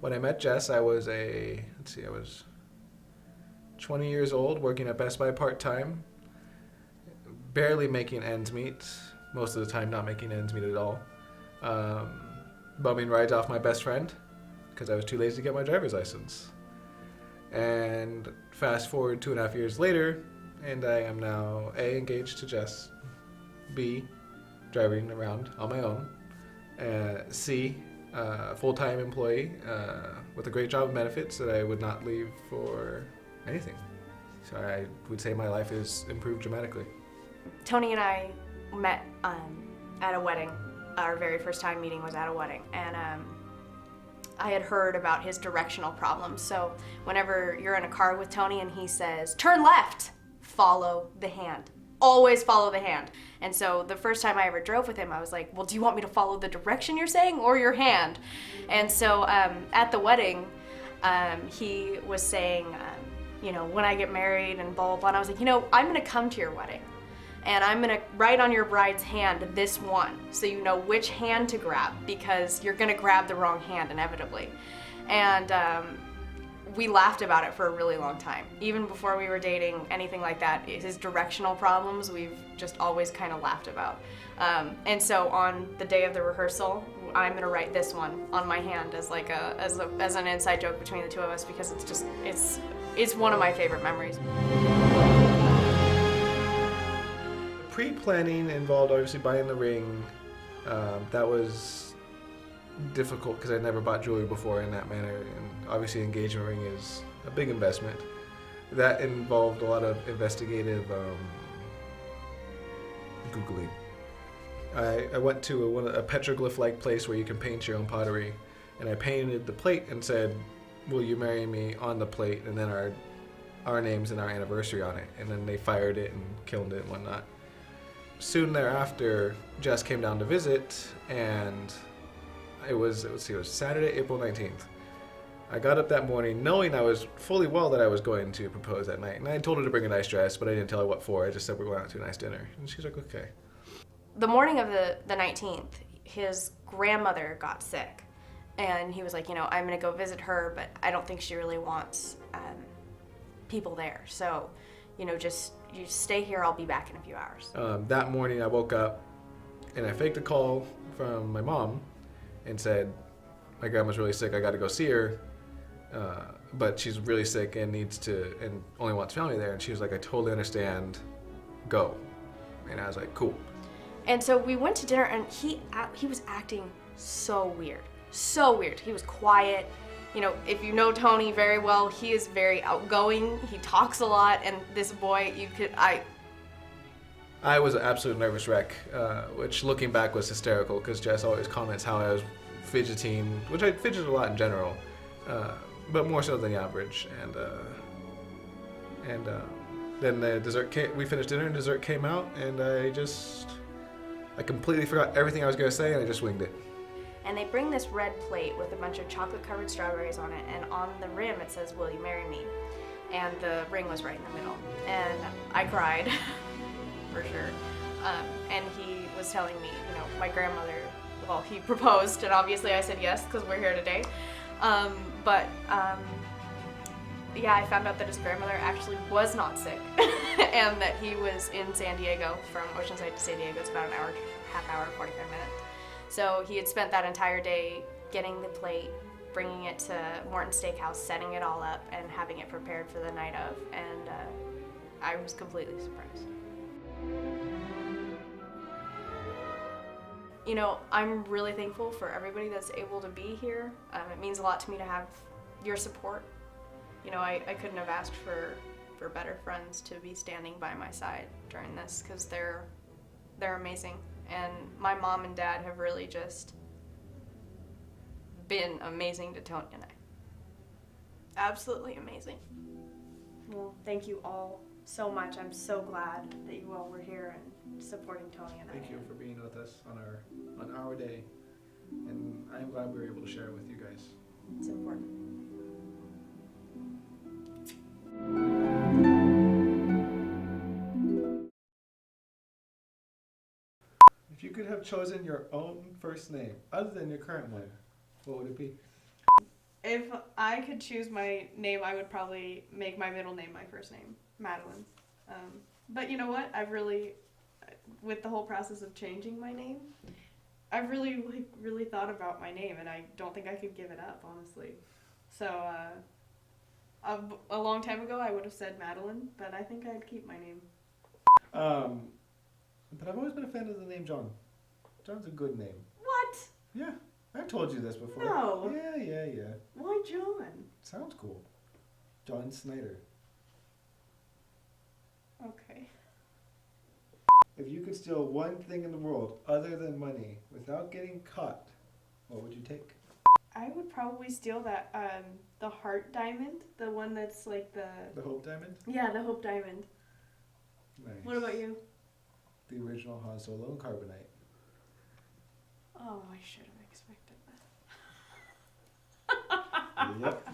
When I met Jess, I was I was 20 years old, working at Best Buy part-time, barely making ends meet, most of the time not making ends meet at all. Um, Bumming rides off my best friend because I was too lazy to get my driver's license. And fast forward 2.5 years later, and I am now A, engaged to Jess, B, driving around on my own, C, full-time employee with a great job and benefits that I would not leave for anything. So I would say my life has improved dramatically. Tony and I met at a wedding. Our very first time meeting was at a wedding, and I had heard about his directional problems. So whenever you're in a car with Tony and he says, "Turn left," follow the hand. Always follow the hand. And so the first time I ever drove with him, I was like, well, do you want me to follow the direction you're saying or your hand? And so at the wedding, he was saying, when I get married and blah, blah, blah. And I was like, I'm gonna come to your wedding and I'm gonna write on your bride's hand this one so you know which hand to grab, because you're gonna grab the wrong hand inevitably. And we laughed about it for a really long time. Even before we were dating, anything like that, his directional problems, we've just always kind of laughed about. And so on the day of the rehearsal, I'm gonna write this one on my hand as like as an inside joke between the two of us, because it's one of my favorite memories. Pre-planning involved obviously buying the ring. That was difficult because I'd never bought jewelry before in that manner, and obviously an engagement ring is a big investment. That involved a lot of investigative Googling. I went to a petroglyph-like place where you can paint your own pottery, and I painted the plate and said, "Will you marry me?" on the plate, and then our names and our anniversary on it, and then they fired it and killed it and whatnot. Soon thereafter, Jess came down to visit, and it was Saturday, April 19th. I got up that morning knowing I was fully well that I was going to propose that night. And I told her to bring a nice dress, but I didn't tell her what for. I just said we're going out to a nice dinner. And she's like, okay. The morning of the 19th, his grandmother got sick. And he was like, I'm going to go visit her, but I don't think she really wants people there. So, just you stay here. I'll be back in a few hours. That morning I woke up and I faked a call from my mom and said, my grandma's really sick, I got to go see her, but she's really sick and and only wants family there. And she was like, I totally understand, go. And I was like, cool. And so we went to dinner, and he was acting so weird. He was quiet. If you know Tony very well, he is very outgoing. He talks a lot, and this boy, I was an absolute nervous wreck, which looking back was hysterical because Jess always comments how I was fidgeting, which I fidget a lot in general, but more so than the average. And then the dessert we finished dinner and dessert came out, and I completely forgot everything I was going to say, and I just winged it. And they bring this red plate with a bunch of chocolate-covered strawberries on it, and on the rim it says, "Will you marry me?" And the ring was right in the middle. And I cried, for sure. And he was telling me, my grandmother, he proposed, and obviously I said yes, because we're here today. Yeah, I found out that his grandmother actually was not sick, and that he was in San Diego. From Oceanside to San Diego, it's about half hour, 45 minutes. So he had spent that entire day getting the plate, bringing it to Morton's Steakhouse, setting it all up, and having it prepared for the night of, and I was completely surprised. I'm really thankful for everybody that's able to be here. It means a lot to me to have your support. I couldn't have asked for better friends to be standing by my side during this, because they're amazing. And my mom and dad have really just been amazing to Tony and I. Absolutely amazing. Well, thank you all so much. I'm so glad that you all were here and supporting Tony and I. Thank you for being with us on our day, and I'm glad we were able to share it with you guys. It's important. If you could have chosen your own first name other than your current one, what would it be? If I could choose my name, I would probably make my middle name my first name, Madeline. But you know what? With the whole process of changing my name, I've really thought about my name, and I don't think I could give it up, honestly. So a long time ago, I would have said Madeline, but I think I'd keep my name. But I've always been a fan of the name John. John's a good name. What? Yeah, I've told you this before. No. Yeah. Why John? Sounds cool. John Snyder. Okay. If you could steal one thing in the world other than money without getting caught, what would you take? I would probably steal that the heart diamond, the one that's like The Hope Diamond? Yeah, the Hope Diamond. Nice. What about you? The original Han Solo and Carbonite. Oh, I should have expected that. Yep.